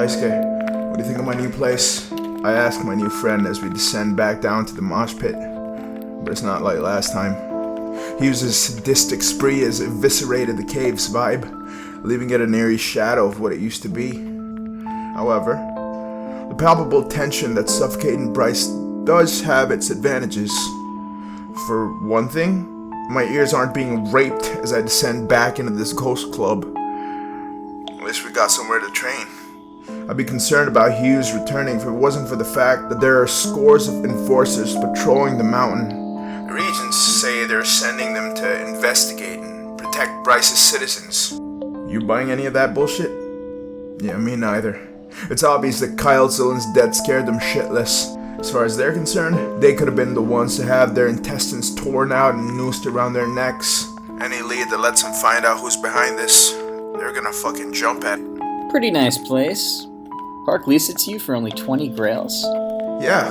Daisuke, what do you think of my new place? I ask my new friend as we descend back down to the mosh pit, but it's not like last time. He used his sadistic spree as it eviscerated the cave's vibe, leaving it an eerie shadow of what it used to be. However, the palpable tension that's suffocating Bryce does have its advantages. For one thing, my ears aren't being raped as I descend back into this ghost club. At least we got somewhere to train. I'd be concerned about Hughes returning if it wasn't for the fact that there are scores of enforcers patrolling the mountain. The Regents say they're sending them to investigate and protect Bryce's citizens. You buying any of that bullshit? Yeah, me neither. It's obvious that Kyle Zillen's death scared them shitless. As far as they're concerned, they could have been the ones to have their intestines torn out and noosed around their necks. Any lead that lets them find out who's behind this, they're gonna fucking jump at. Pretty nice place. Park leased it to you for only 20 grails. Yeah,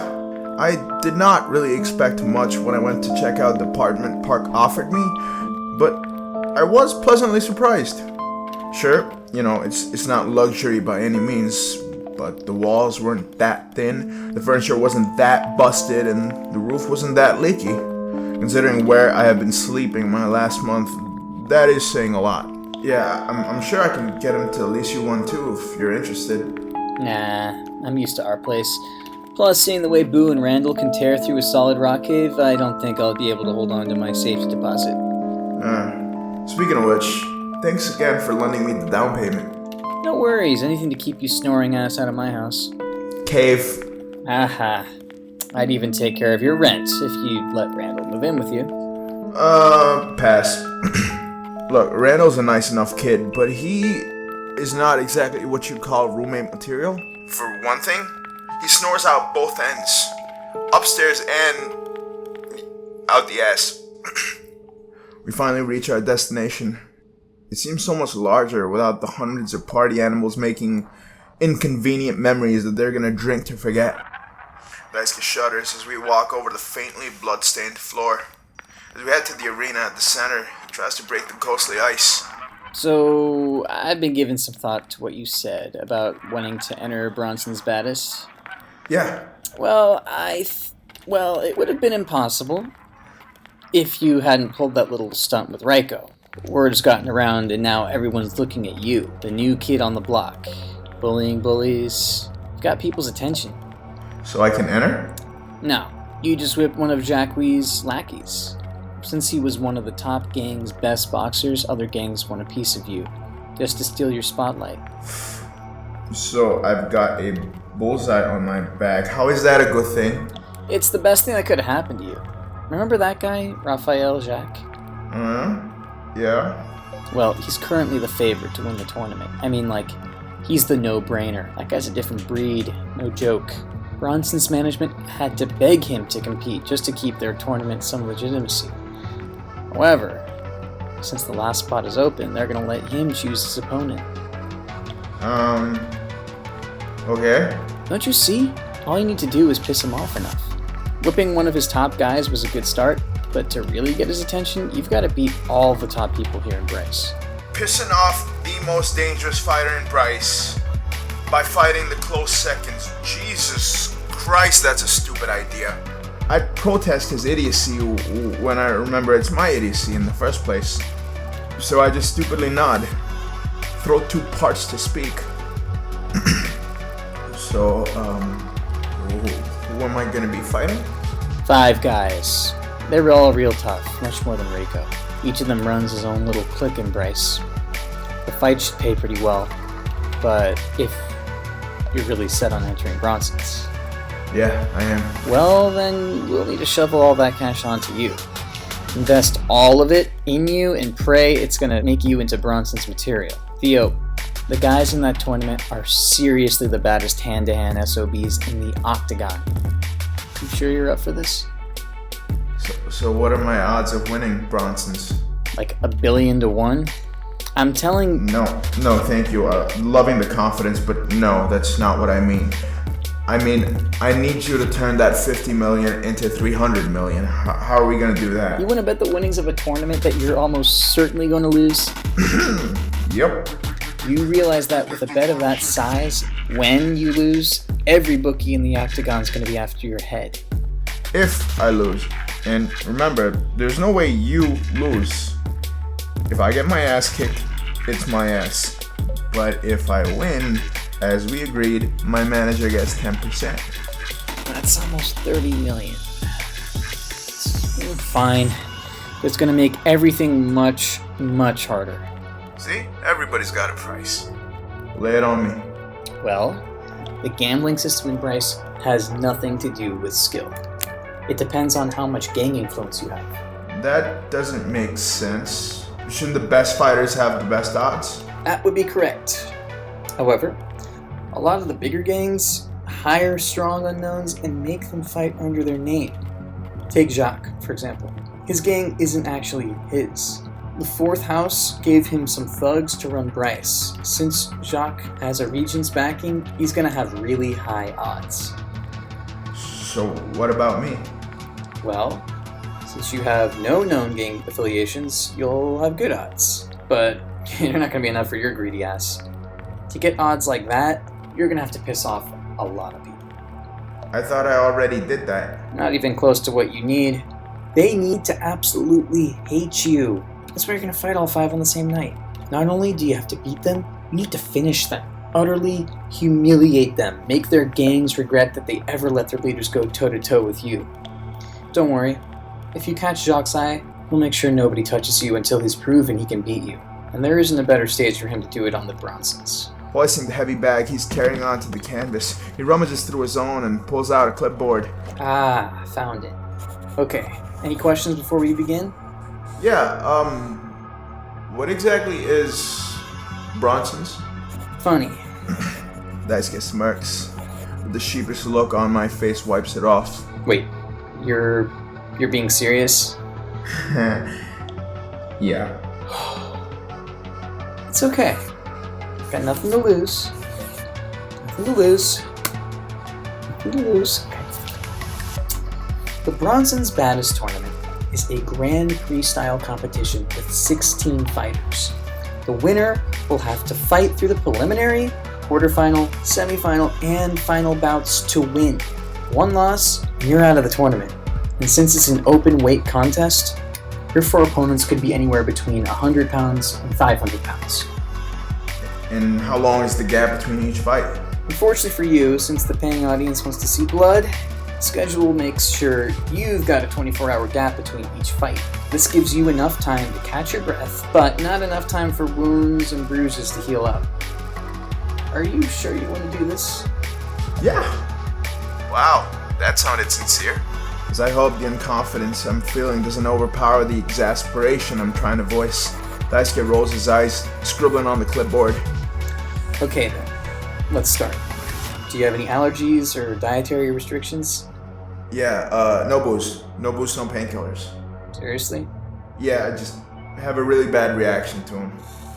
I did not really expect much when I went to check out the apartment Park offered me, but I was pleasantly surprised. Sure, it's not luxury by any means, but the walls weren't that thin, the furniture wasn't that busted, and the roof wasn't that leaky. Considering where I have been sleeping my last month, that is saying a lot. Yeah, I'm sure I can get him to lease you one too if you're interested. Nah, I'm used to our place. Plus, seeing the way Boo and Randall can tear through a solid rock cave, I don't think I'll be able to hold on to my safety deposit. Speaking of which, thanks again for lending me the down payment. No worries, anything to keep you snoring ass out of my house. Cave. Aha. I'd even take care of your rent if you'd let Randall move in with you. Pass. Look, Randall's a nice enough kid, but he is not exactly what you'd call roommate material. For one thing, he snores out both ends. Upstairs and out the ass. We finally reach our destination. It seems so much larger without the hundreds of party animals making inconvenient memories that they're gonna drink to forget. Daisuke shudders as we walk over the faintly blood-stained floor. As we head to the arena at the center, he tries to break the ghostly ice. So, I've been giving some thought to what you said about wanting to enter Bronson's Baddest. Yeah. Well, it would have been impossible if you hadn't pulled that little stunt with Raiko. Word's gotten around and now everyone's looking at you, the new kid on the block. Bullying bullies. You've got people's attention. So I can enter? No, you just whipped one of Jacques' lackeys. Since he was one of the top gang's best boxers, other gangs want a piece of you, just to steal your spotlight. So I've got a bullseye on my back. How is that a good thing? It's the best thing that could have happened to you. Remember that guy, Raphael Jacques? Yeah. Well, he's currently the favorite to win the tournament. I mean, he's the no-brainer. That guy's a different breed, no joke. Bronson's management had to beg him to compete just to keep their tournament some legitimacy. However, since the last spot is open, they're gonna let him choose his opponent. Okay. Don't you see? All you need to do is piss him off enough. Whipping one of his top guys was a good start, but to really get his attention, you've got to beat all the top people here in Bryce. Pissing off the most dangerous fighter in Bryce by fighting the close seconds. Jesus Christ, that's a stupid idea. I protest his idiocy when I remember it's my idiocy in the first place. So I just stupidly nod. Throw two parts to speak. So, who am I gonna be fighting? 5 guys. They're all real tough, much more than Raiko. Each of them runs his own little clique in Bryce. The fight should pay pretty well, but if you're really set on entering Bronson's. Yeah, I am. Well, then we'll need to shovel all that cash onto you. Invest all of it in you and pray it's gonna make you into Bronson's material. Theo, the guys in that tournament are seriously the baddest hand-to-hand SOBs in the Octagon. You sure you're up for this? So what are my odds of winning Bronson's? Like 1,000,000,000 to 1? I'm telling... No, thank you. Loving the confidence, but no, that's not what I mean. I mean, I need you to turn that 50 million into 300 million. How are we gonna do that? You wanna bet the winnings of a tournament that you're almost certainly gonna lose? Yep. You realize that with a bet of that size, When you lose, every bookie in the octagon's gonna be after your head. If I lose. And remember, there's no way you lose. If I get my ass kicked, it's my ass. But if I win, as we agreed, my manager gets 10%. That's almost 30 million. Fine. It's gonna make everything much, much harder. See? Everybody's got a price. Lay it on me. Well, the gambling system in Bryce has nothing to do with skill. It depends on how much gang influence you have. That doesn't make sense. Shouldn't the best fighters have the best odds? That would be correct. However, a lot of the bigger gangs hire strong unknowns and make them fight under their name. Take Jacques, for example. His gang isn't actually his. The fourth house gave him some thugs to run Bryce. Since Jacques has a regent's backing, he's gonna have really high odds. So what about me? Well, since you have no known gang affiliations, you'll have good odds. But you're not gonna be enough for your greedy ass. To get odds like that, you're gonna have to piss off a lot of people. I thought I already did that. Not even close to what you need. They need to absolutely hate you. That's why you're gonna fight all 5 on the same night. Not only do you have to beat them, you need to finish them. Utterly humiliate them. Make their gangs regret that they ever let their leaders go toe-to-toe with you. Don't worry. If you catch xoxo, he'll make sure nobody touches you until he's proven he can beat you. And there isn't a better stage for him to do it on the Bronsons. Hoisting the heavy bag he's carrying onto the canvas, he rummages through his own and pulls out a clipboard. Ah, found it. Okay, any questions before we begin? Yeah, what exactly is Bronson's? Funny. Daisuke smirks. The sheepish look on my face wipes it off. Wait, you're being serious? Yeah. It's okay. Got nothing to lose. Nothing to lose. Nothing to lose. Okay. The Bronson's Baddest Tournament is a Grand Prix style competition with 16 fighters. The winner will have to fight through the preliminary, quarterfinal, semifinal, and final bouts to win. One loss, and you're out of the tournament. And since it's an open weight contest, your 4 opponents could be anywhere between 100 pounds and 500 pounds. And how long is the gap between each fight? Unfortunately for you, since the paying audience wants to see blood, the schedule makes sure you've got a 24-hour gap between each fight. This gives you enough time to catch your breath, but not enough time for wounds and bruises to heal up. Are you sure you want to do this? Yeah. Wow, that sounded sincere. As I hope the inconfidence I'm feeling doesn't overpower the exasperation I'm trying to voice. Daisuke rolls his eyes, scribbling on the clipboard. Okay then, let's start. Do you have any allergies or dietary restrictions? Yeah, no booze. No booze, no painkillers. Seriously? Yeah, I just have a really bad reaction to him.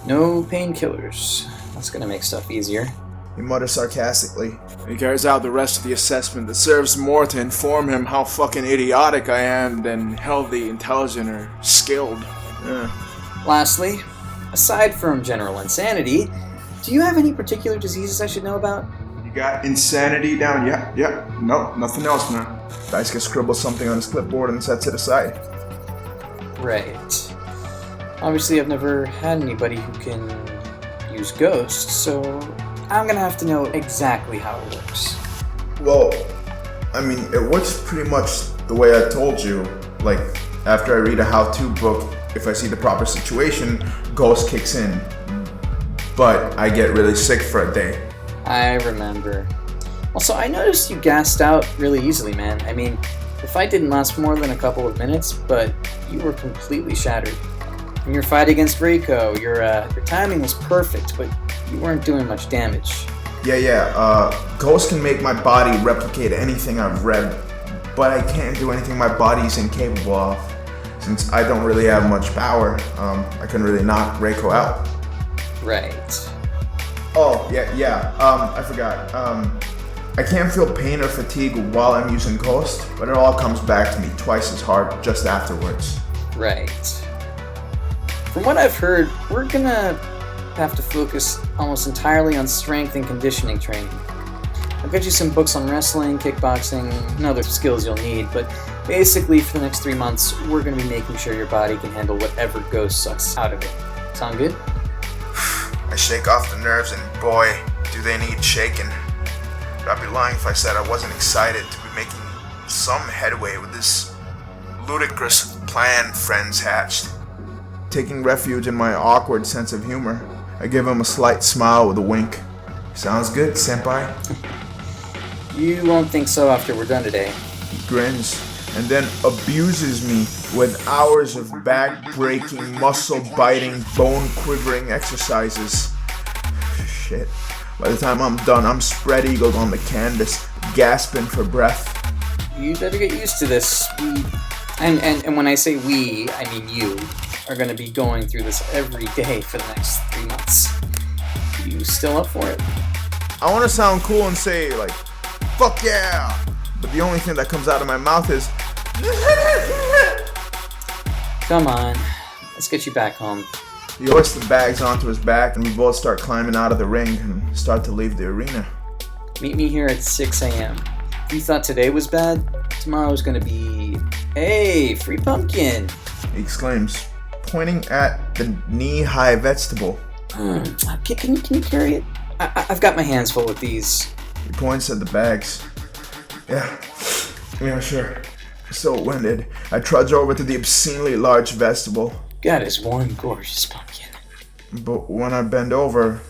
No painkillers. That's gonna make stuff easier. He mutters sarcastically. He carries out the rest of the assessment that serves more to inform him how fucking idiotic I am than healthy, intelligent, or skilled. Lastly, aside from general insanity, do you have any particular diseases I should know about? You got insanity down? Yeah. No, nothing else, man. Daisuke scribbles something on his clipboard and sets it aside. Right. Obviously, I've never had anybody who can use ghosts, so I'm gonna have to know exactly how it works. Well, I mean, it works pretty much the way I told you. Like, after I read a how-to book, if I see the proper situation, ghost kicks in. But I get really sick for a day. I remember. Also, I noticed you gassed out really easily, man. I mean, the fight didn't last more than a couple of minutes, but you were completely shattered. In your fight against Rico, your timing was perfect, but you weren't doing much damage. Yeah. Ghosts can make my body replicate anything I've read, but I can't do anything my body's incapable of. Since I don't really have much power, I couldn't really knock Reiko out. Right. Oh, yeah, I forgot. I can't feel pain or fatigue while I'm using Ghost, but it all comes back to me twice as hard just afterwards. Right. From what I've heard, we're gonna have to focus almost entirely on strength and conditioning training. I'll get you some books on wrestling, kickboxing, and other skills you'll need, but basically for the next 3 months, we're going to be making sure your body can handle whatever ghost sucks out of it. Sound good? I shake off the nerves, and boy, do they need shaking. But I'd be lying if I said I wasn't excited to be making some headway with this ludicrous plan friends hatched. Taking refuge in my awkward sense of humor, I give him a slight smile with a wink. Sounds good, senpai. You won't think so after we're done today. He grins and then abuses me with hours of back-breaking, muscle-biting, bone-quivering exercises. Shit. By the time I'm done, I'm spread-eagled on the canvas, gasping for breath. You better get used to this. And when I say we, I mean you, are going to be going through this every day for the next 3 months. You still up for it? I want to sound cool and say, like, fuck yeah! But the only thing that comes out of my mouth is... Come on, let's get you back home. He hoists the bags onto his back and we both start climbing out of the ring and start to leave the arena. Meet me here at 6 a.m. If you thought today was bad, tomorrow's gonna be... Hey, free pumpkin! He exclaims, pointing at the knee-high vegetable. Can you carry it? I've got my hands full with these. He points at the bags. Yeah, sure. So winded, I trudge over to the obscenely large vegetable. That is one gorgeous pumpkin. But when I bend over,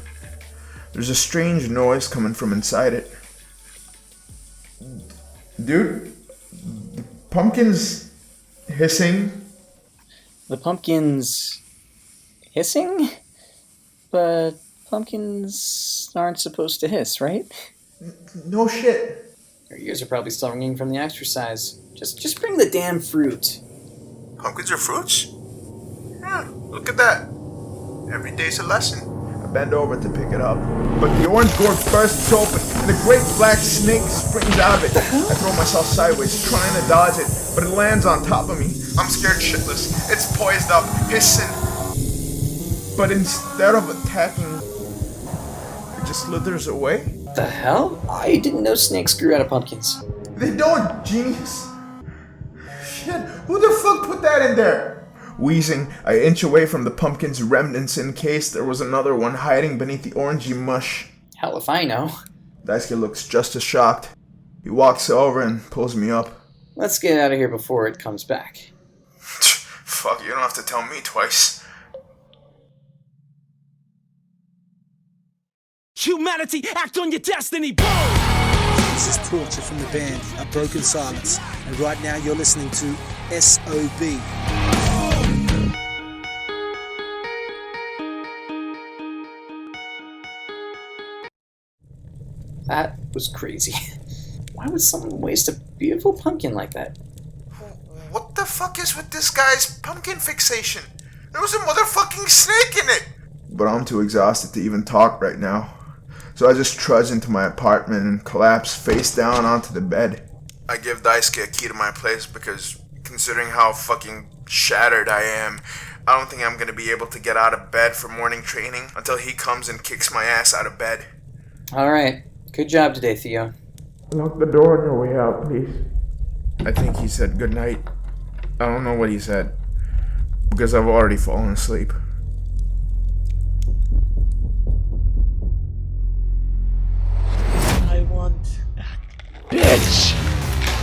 there's a strange noise coming from inside it. Dude, the pumpkin's hissing. The pumpkin's hissing? But pumpkins aren't supposed to hiss, right? No shit. Your ears are probably still ringing from the exercise. Just bring the damn fruit. Pumpkins are fruits? Yeah, look at that. Every day's a lesson. I bend over to pick it up, but the orange gourd bursts open, and a great black snake springs out of it. I throw myself sideways, trying to dodge it, but it lands on top of me. I'm scared shitless. It's poised up, hissing. But instead of attacking, it just slithers away. The hell? I didn't know snakes grew out of pumpkins. They don't, genius. Shit, who the fuck put that in there? Wheezing, I inch away from the pumpkin's remnants in case there was another one hiding beneath the orangey mush. Hell if I know. Daisuke looks just as shocked. He walks over and pulls me up. Let's get out of here before it comes back. Fuck, you don't have to tell me twice. Humanity, act on your destiny, boom! This is Torture from the band A Broken Silence, and right now you're listening to SOB. That was crazy. Why would someone waste a beautiful pumpkin like that? What the fuck is with this guy's pumpkin fixation? There was a motherfucking snake in it! But I'm too exhausted to even talk right now. So I just trudge into my apartment and collapse face down onto the bed. I give Daisuke a key to my place because, considering how fucking shattered I am, I don't think I'm gonna be able to get out of bed for morning training until he comes and kicks my ass out of bed. Alright, good job today, Theo. Lock the door on your way out, please. I think he said goodnight. I don't know what he said, because I've already fallen asleep. I want that bitch!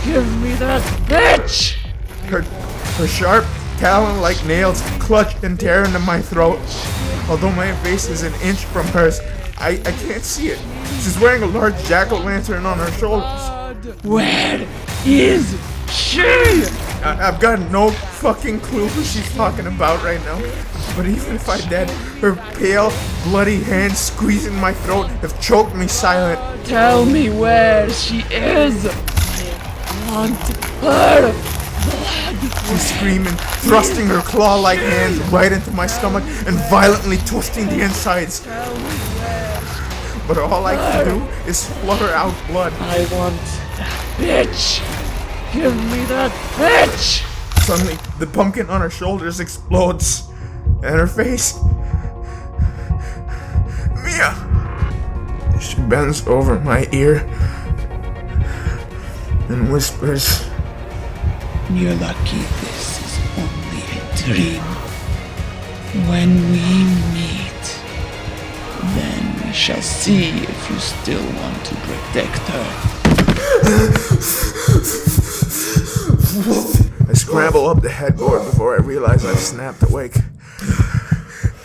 Give me that bitch! Her sharp, talon-like nails clutch and tear into my throat. Although my face is an inch from hers, I can't see it. She's wearing a large jack-o'-lantern on her shoulders. Where is she? I've got no fucking clue who she's talking about right now. But even if I did, her pale, bloody hands squeezing my throat have choked me silent. Tell me where she is! I want her! She's screaming, thrusting her claw-like hands right into my stomach and violently twisting the insides. But all I can do is flutter out blood. I want that bitch! Give me that bitch! Suddenly, the pumpkin on her shoulders explodes, and her face Mia! She bends over my ear and whispers, You're lucky this is only a dream. When we meet, then we shall see if you still want to protect her. I scramble up the headboard before I realize I've snapped awake.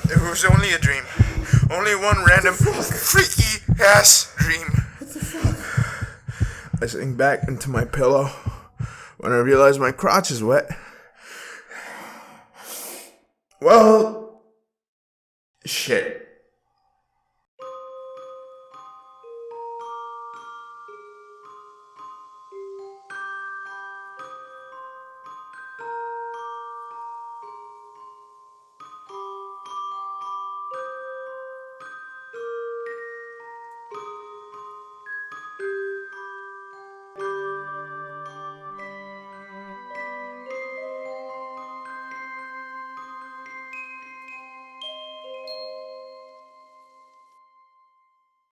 It was only a dream. Only one random freaky ass dream. I sink back into my pillow when I realize my crotch is wet. Well, shit.